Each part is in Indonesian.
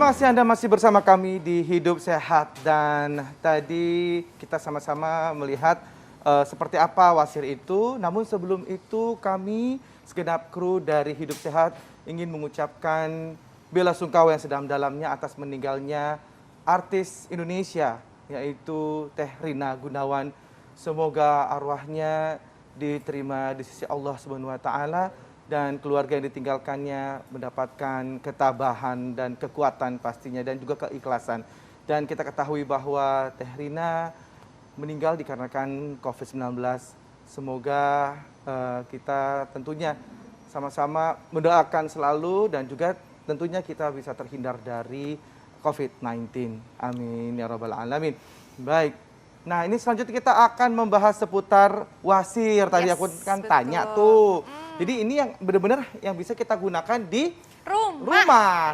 kasih Anda masih bersama kami di Hidup Sehat, dan tadi kita sama-sama melihat seperti apa wasir itu. Namun sebelum itu kami segenap kru dari Hidup Sehat ingin mengucapkan bela sungkawa yang sedalam-dalamnya atas meninggalnya artis Indonesia yaitu Teh Rina Gunawan. Semoga arwahnya diterima di sisi Allah Subhanahu wa taala dan keluarga yang ditinggalkannya mendapatkan ketabahan dan kekuatan pastinya dan juga keikhlasan. Dan kita ketahui bahwa Teh Rina meninggal dikarenakan COVID-19. Semoga kita tentunya sama-sama mendoakan selalu dan juga tentunya kita bisa terhindar dari COVID-19. Amin ya rabbal alamin. Baik. Nah, ini selanjutnya kita akan membahas seputar wasir. Tadi aku kan betul. Tanya tuh. Jadi ini yang benar-benar yang bisa kita gunakan di rumah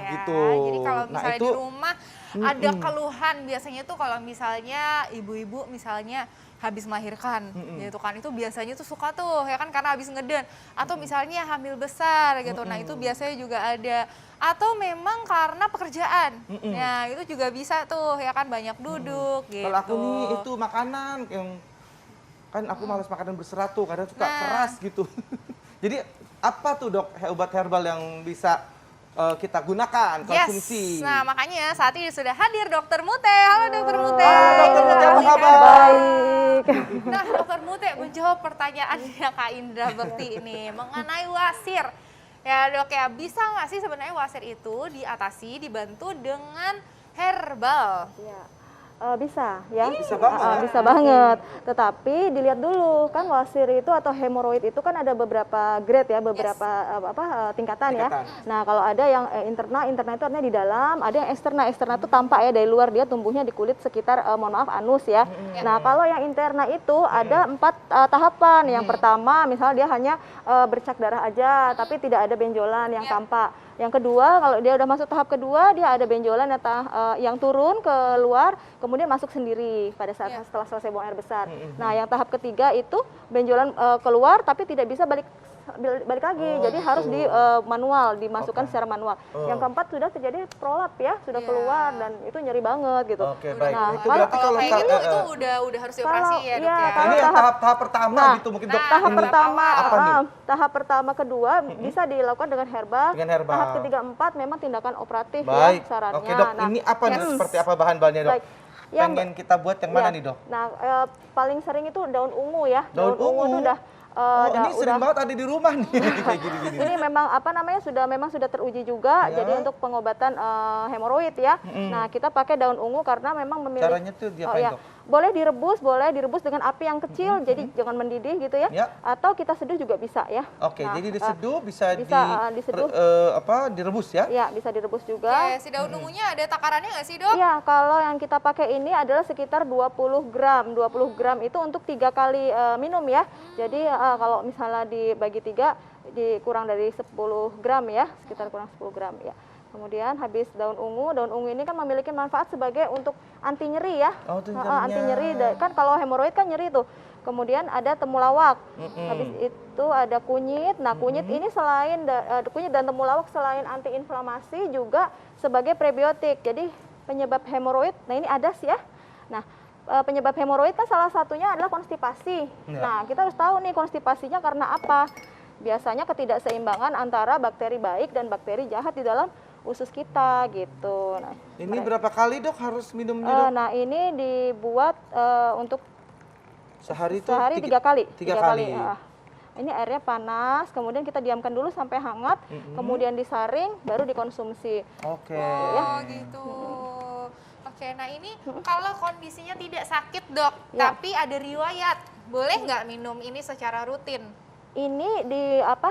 ya, gitu. Jadi kalau misalnya di rumah ada keluhan biasanya tuh kalau misalnya ibu-ibu misalnya habis melahirkan gitu kan, itu biasanya tuh suka tuh ya kan karena habis ngeden atau misalnya hamil besar gitu. Nah, itu biasanya juga ada, atau memang karena pekerjaan. Nah, itu juga bisa tuh ya kan, banyak duduk gitu. Kalau aku nih itu makanan yang kan aku malas makanan berserat tuh, kadang suka keras gitu. Jadi apa tuh dok obat herbal yang bisa kita gunakan, konsumsi? Nah, makanya saat ini sudah hadir Dokter Mute. Halo Dokter Mute. Halo Dokter Mute, apa kabar? Baik. Nah, Dokter Mute menjawab pertanyaannya Kak Indra Bekti ini mengenai wasir. Ya dok ya, bisa nggak sih sebenarnya wasir itu diatasi, dibantu dengan herbal? Ya. Bisa ya, bisa banget. Bisa banget. Tetapi dilihat dulu kan wasir itu atau hemoroid itu kan ada beberapa grade ya, beberapa tingkatan ya. Nah, kalau ada yang internal itu artinya di dalam, ada yang eksternal itu tampak ya dari luar, dia tumbuhnya di kulit sekitar mohon maaf anus ya. Nah, kalau yang interna itu ada 4 tahapan. Yang pertama misalnya dia hanya bercak darah aja tapi tidak ada benjolan yang tampak. Yang kedua, kalau dia udah masuk tahap kedua, dia ada benjolan yang turun ke luar, kemudian masuk sendiri pada saat setelah selesai buang air besar. Nah, yang tahap ketiga itu benjolan keluar tapi tidak bisa balik lagi, jadi harus di manual, dimasukkan secara manual. Yang keempat sudah terjadi prolap ya, sudah keluar dan itu nyeri banget gitu. Baik. Nah, itu berarti kalau kayak gitu itu udah harus dioperasi ya dok ya. Ini yang tahap pertama gitu mungkin dok. Tahap pertama kedua bisa dilakukan dengan herbal. Tahap ketiga empat memang tindakan operatif ya sarannya. Oke dok, ini apa nih, seperti apa bahan-bahannya dok? Pengen kita buat yang mana nih dok? Nah, paling sering itu daun ungu ya. Daun ungu itu udah ini sering banget ada di rumah nih kayak gini-gini. Ini memang sudah teruji juga jadi untuk pengobatan hemoroid ya. Nah, kita pakai daun ungu karena memang memiliki caranya tuh diapain dok? Boleh direbus dengan api yang kecil, jadi jangan mendidih gitu ya. Atau kita seduh juga bisa ya. Oke, jadi diseduh bisa diseduh direbus ya? Ya, bisa direbus juga. Si daun ungunya ada takarannya nggak sih dok? Iya, kalau yang kita pakai ini adalah sekitar 20 gram. 20 gram itu untuk 3 kali minum ya. Jadi kalau misalnya dibagi 3 dikurang dari 10 gram ya, sekitar kurang 10 gram ya. Kemudian habis daun ungu ini kan memiliki manfaat sebagai untuk anti nyeri ya. Anti nyeri, kan kalau hemoroid kan nyeri tuh. Kemudian ada temulawak. Habis itu ada kunyit. Nah, kunyit ini selain kunyit dan temulawak selain anti inflamasi juga sebagai prebiotik. Jadi penyebab hemoroid, nah ini adas ya. Nah, penyebab hemoroid kan salah satunya adalah konstipasi. Nah, kita harus tahu nih konstipasinya karena apa. Biasanya ketidakseimbangan antara bakteri baik dan bakteri jahat di dalam usus kita gitu. Nah, ini berapa kali dok harus minumnya dok? Nah, ini dibuat untuk sehari 3 kali. 3 kali. Ini airnya panas, kemudian kita diamkan dulu sampai hangat, kemudian disaring, baru dikonsumsi. Oke. Oh gitu. Oke, nah ini kalau kondisinya tidak sakit dok, tapi ada riwayat, boleh nggak minum ini secara rutin? Ini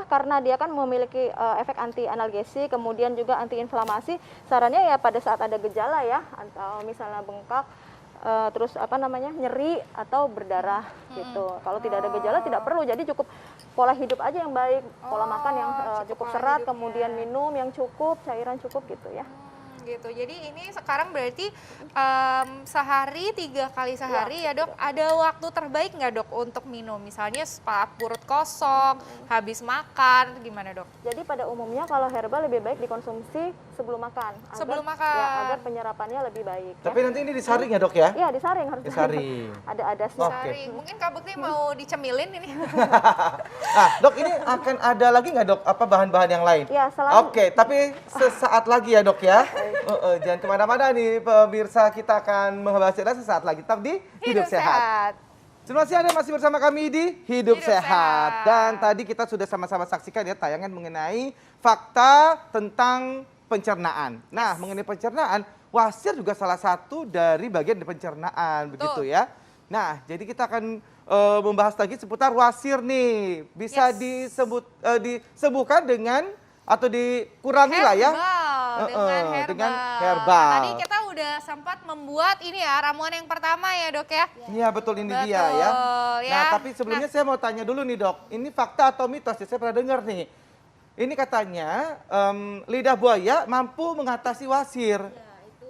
karena dia kan memiliki efek anti analgesi, kemudian juga anti inflamasi. Sarannya ya pada saat ada gejala ya, atau misalnya bengkak, terus nyeri atau berdarah gitu. Kalau tidak ada gejala tidak perlu, jadi cukup pola hidup aja yang baik, pola makan yang cukup serat, kemudian minum yang cukup, cairan cukup gitu ya. Gitu. Jadi ini sekarang berarti sehari 3 kali sehari ya dok. Ada waktu terbaik nggak dok untuk minum? Misalnya saat perut kosong, habis makan, gimana dok? Jadi pada umumnya kalau herbal lebih baik dikonsumsi sebelum makan. Sebelum Ya, makan. agar penyerapannya lebih baik. Tapi nanti ini disaring ya dok ya? Iya, disaring harus Disaring. Ada adasnya. Oke. Saring. Mungkin Kak Bekti mau dicemilin ini. Nah, dok ini akan ada lagi nggak dok apa bahan-bahan yang lain? Ya, selain Oke, tapi sesaat lagi ya dok ya. Jangan kemana-mana nih pemirsa, kita akan membahasnya sesaat lagi. Tetap di Hidup Sehat. Terima kasih Anda masih bersama kami di Hidup Hidup Sehat. Sehat. Dan tadi kita sudah sama-sama saksikan ya tayangan mengenai fakta tentang pencernaan. Nah, mengenai pencernaan, wasir juga salah satu dari bagian dari pencernaan, begitu ya. Nah, jadi kita akan membahas lagi seputar wasir nih. Bisa disembuhkan dengan atau dikurangi lah ya. Dengan herbal. herbal. Nah, tadi kita udah sempat membuat ini ya ramuan yang pertama ya dok ya. Iya betul, ini Betul, dia ya. ya. Nah, tapi sebelumnya saya mau tanya dulu nih dok. Ini fakta atau mitos ya? Saya pernah dengar nih. Ini katanya lidah buaya mampu mengatasi wasir.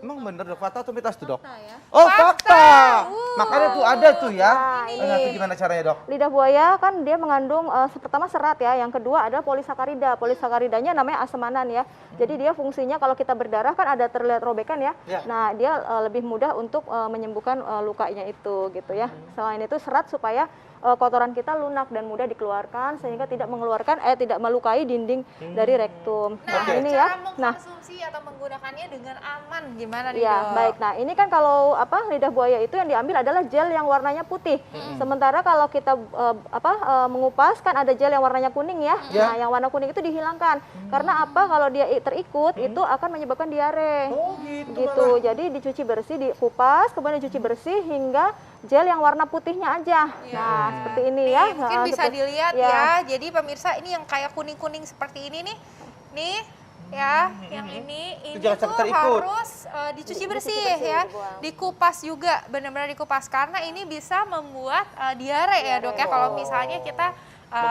Emang bener dok, fakta atau mitos tuh dok? ya. Oh Fakta. fakta. Makanya tuh ada tuh ya. Ini. Nah, itu gimana caranya dok? Lidah buaya kan dia mengandung pertama serat ya, yang kedua adalah polisakarida. Polisakaridanya namanya asemanan ya. Jadi dia fungsinya kalau kita berdarah kan ada terlihat robekan ya. Ya. Nah, dia lebih mudah untuk menyembuhkan lukanya itu gitu ya. Selain itu serat supaya kotoran kita lunak dan mudah dikeluarkan sehingga tidak melukai dinding dari rektum. Nah, Oke. Ini cara ya. Nah, mengkonsumsi atau menggunakannya dengan aman gimana nih ya, dok? baik. Nah, ini kan kalau lidah buaya itu yang diambil adalah gel yang warnanya putih. Sementara kalau kita mengupas kan ada gel yang warnanya kuning ya. Ya. Nah, yang warna kuning itu dihilangkan. Karena apa? Kalau dia terikut itu akan menyebabkan diare. Oh gitu. Gitu. Jadi dicuci bersih, dikupas, kemudian dicuci bersih hingga gel yang warna putihnya aja. Nah, seperti ini ya. Nih, mungkin bisa Seperti- dilihat ya. Jadi pemirsa ini yang kayak kuning-kuning seperti ini nih. Nih ya, yang ini jangan tuh sampai terikut. harus dicuci bersih bersih, ya. dibuang. Dikupas juga, benar-benar dikupas karena ini bisa membuat diare ya, Dok ya kalau misalnya kita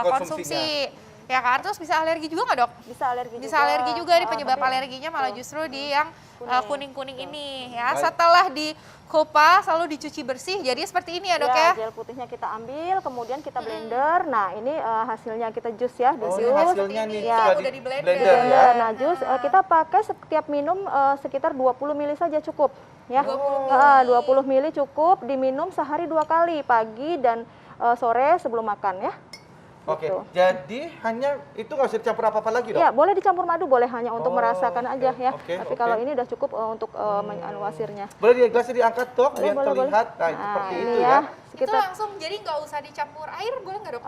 konsumsi. Ya kan, terus bisa alergi juga nggak dok? Bisa alergi Bisa juga. alergi juga di penyebab Tapi- alerginya malah justru di yang kuning-kuning ini ya. Baik. Setelah dikupas lalu dicuci bersih, jadi seperti ini ya dok ya. Gel putihnya kita ambil, kemudian kita blender. Nah, ini hasilnya kita jus ya, Oh, jus. ini hasilnya nih Ya. sudah Udah di blender. blender ya. Blender. Nah, jus kita pakai setiap minum sekitar 20 ml saja cukup ya. 20 ml cukup diminum sehari 2 kali, pagi dan sore sebelum makan ya. Oke, Gitu. jadi hanya itu nggak usah dicampur apa-apa lagi dok? Ya, boleh dicampur madu, boleh hanya untuk Oh, merasakan aja ya. oke, Tapi oke. kalau ini udah cukup untuk wasirnya. Boleh di gelasnya diangkat dok, Boleh, biar boleh, terlihat. boleh. Nah, Nah, seperti ini itu ya. ya. Itu Sekitar langsung jadi nggak usah dicampur air, boleh nggak dok?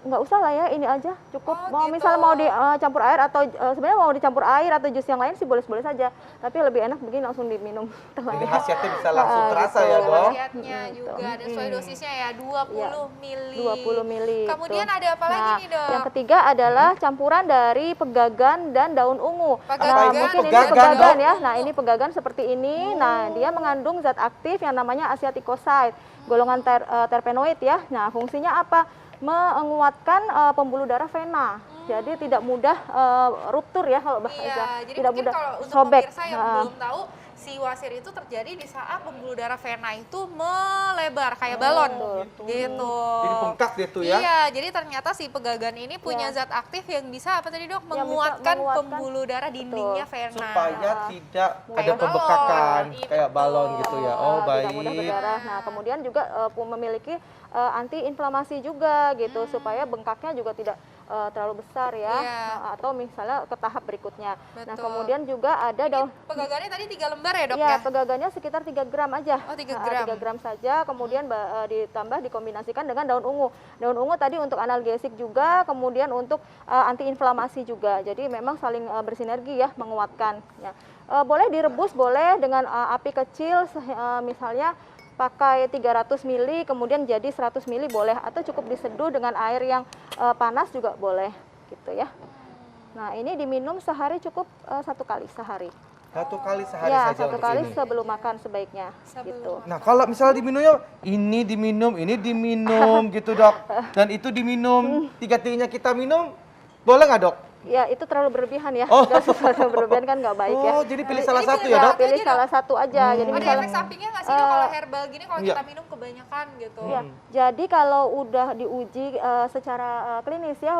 nggak usah lah ya, ini aja cukup. Oh, Mau gitu. misalnya mau dicampur air atau sebenarnya mau dicampur air atau jus yang lain sih boleh-boleh saja. Tapi lebih enak begini langsung diminum. Ini khasiatnya bisa langsung terasa gitu. ya dok. Khasiatnya juga ada sesuai dosisnya ya, 20 Iya, mili. 20 mili. Kemudian tuh. ada apa lagi Nah, nih dok? yang ketiga adalah campuran dari pegagan dan daun ungu. Pegagan Nah, ini mungkin ini pegagan, pegagan Dok? ya. Nah, ini pegagan seperti ini. Nah, dia mengandung zat aktif yang namanya asiaticoside, golongan terpenoid ya. Nah, fungsinya apa? Menguatkan pembuluh darah vena. Jadi tidak mudah ruptur ya kalau bahasa. Iya, jadi tidak mungkin mudah kalau untuk sobek. pemirsa yang belum tahu, si wasir itu terjadi di saat pembuluh darah vena itu melebar kayak balon gitu. Jadi bengkak dia tuh ya. Iya, jadi ternyata si pegagan ini punya Ya. zat aktif yang bisa apa tadi dok? Yang bisa Menguatkan menguatkan, pembuluh darah dindingnya vena. Supaya tidak ada Kayak pembekakan balon, kayak itu. balon gitu ya. Oh Tidak mudah baik. berdarah. Nah, kemudian juga memiliki anti-inflamasi juga gitu supaya bengkaknya juga tidak terlalu besar ya. Iya. Atau misalnya ke tahap berikutnya. Nah, Betul. kemudian juga ada daun Pegagannya tadi 3 lembar ya dok ya, ya? pegagannya sekitar 3 gram aja. Oh, 3 gram. 3 gram saja, kemudian ditambah dikombinasikan dengan daun ungu. Daun ungu tadi untuk analgesik juga, kemudian untuk antiinflamasi juga. Jadi memang saling bersinergi ya, menguatkan. Ya. Boleh direbus, boleh dengan api kecil, misalnya pakai 300 ml, kemudian jadi 100 ml boleh, atau cukup diseduh dengan air yang panas juga boleh, gitu ya. Nah, ini diminum sehari cukup 1 kali sehari. 1 kali sehari Ya, saja 1 untuk kali ini. sebelum makan sebaiknya, Sebelum gitu. Nah kalau misalnya diminumnya ini diminum gitu dok, dan itu diminum, tiga-tiganya kita minum, boleh nggak dok? Ya itu terlalu berlebihan ya. Oh. Kalau terlalu berlebihan kan nggak baik ya. Oh, jadi pilih salah Jadi satu pilih ya, Dok? satu Pilih aja, salah Dok. satu aja. Jadi Ada misalnya efek sampingnya nggak sih Dok kalau herbal gini kalau Iya. kita minum kebanyakan gitu? ya, jadi kalau udah diuji secara klinis ya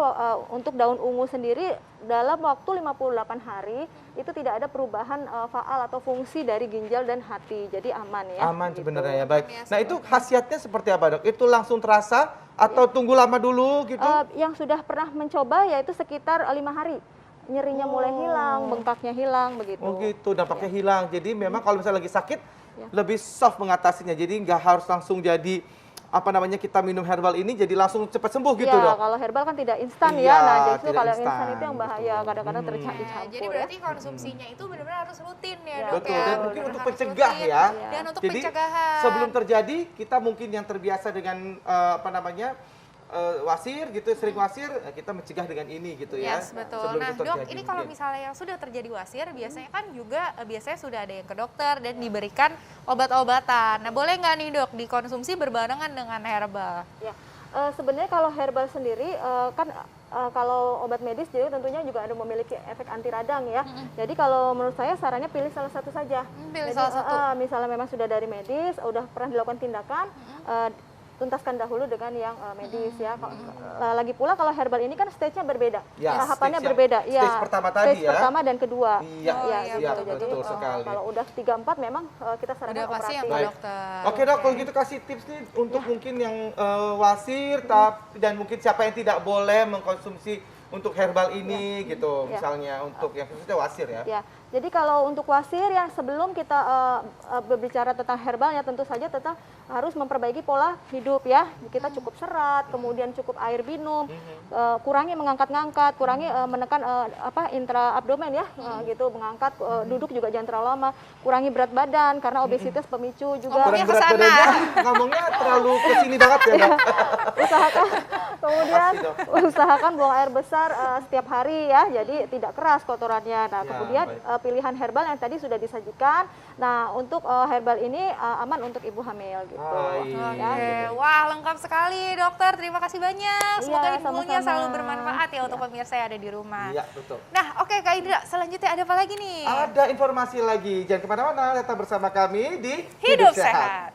untuk daun ungu sendiri dalam waktu 58 hari itu tidak ada perubahan faal atau fungsi dari ginjal dan hati. Jadi aman ya. Aman gitu. sebenarnya ya, baik. Aman ya, Nah itu khasiatnya seperti apa, Dok? Itu langsung terasa atau tunggu lama dulu gitu? Yang sudah pernah mencoba yaitu sekitar 5 hari. Nyerinya mulai hilang, bengkaknya hilang begitu. Oh gitu, dampaknya hilang. Jadi memang kalau misalnya lagi sakit, Ya. lebih soft mengatasinya. Jadi nggak harus langsung jadi, apa namanya, kita minum herbal ini jadi langsung cepat sembuh gitu, Ya, Dok? kalau herbal kan tidak instan Iya, ya. Nah, justru tidak kalau yang instan instan, itu yang bahaya, betul. kadang-kadang Nah, dicampur jadi ya. berarti konsumsinya itu benar-benar harus rutin ya, Ya. Dok Betul, ya. dan mungkin Benar-benar untuk harus pencegah rutin. ya. Dan untuk Jadi pencegahan. sebelum terjadi, kita mungkin yang terbiasa dengan apa namanya, wasir gitu, sering wasir, kita mencegah dengan ini gitu ya. Yes, betul. Sebelum Nah, itu Dok, terjadi ini kalau mungkin. misalnya yang sudah terjadi wasir, biasanya kan juga biasanya sudah ada yang ke dokter dan diberikan obat-obatan. Nah, boleh nggak nih, Dok, dikonsumsi berbarengan dengan herbal? Ya. Sebenarnya kalau herbal sendiri kan kalau obat medis jadi tentunya juga ada memiliki efek anti radang ya. Jadi kalau menurut saya sarannya pilih salah satu saja. Pilih Jadi, salah satu. misalnya memang sudah dari medis, udah pernah dilakukan tindakan, tuntaskan dahulu dengan yang medis ya. Lagi pula kalau herbal ini kan stage-nya berbeda, Ya, tahapannya stage yang- berbeda. stage pertama tadi stage ya. pertama dan kedua. Iya, Oh, Ya, iya, gitu. betul, Jadi betul sekali. kalau udah 3-4 memang kita sarankan Udah pasti yang operatif. ke Baik. dokter. Oke, Dok, kalau gitu kasih tips nih untuk mungkin yang wasir dan mungkin siapa yang tidak boleh mengkonsumsi untuk herbal ini gitu, Ya. misalnya untuk yang khususnya wasir ya. Ya, jadi kalau untuk wasir ya sebelum kita berbicara tentang herbalnya tentu saja tetap harus memperbaiki pola hidup ya. Kita cukup serat, kemudian cukup air minum, kurangi mengangkat-ngangkat, kurangi menekan intra abdomen ya, gitu mengangkat, duduk juga jangan terlalu lama, kurangi berat badan karena obesitas pemicu juga. Ngomongnya Kurang berat kesana. badannya, ngomongnya terlalu kesini banget ya, Dok. Usahakan kemudian Pasti, Dok. usahakan buang air besar setiap hari ya, jadi tidak keras kotorannya. Nah, Ya, kemudian baik. pilihan herbal yang tadi sudah disajikan. Nah, untuk herbal ini aman untuk ibu hamil gitu. Baik. Oke, Ya, wah lengkap sekali dokter. Terima kasih banyak. Semoga Iya, infonya sama-sama. selalu bermanfaat ya untuk pemirsa yang ada di rumah. Iya, betul. Nah, oke Kak Indra, selanjutnya ada apa lagi nih? Ada informasi lagi, jangan kemana-mana, tetap bersama kami di Hidup Sehat.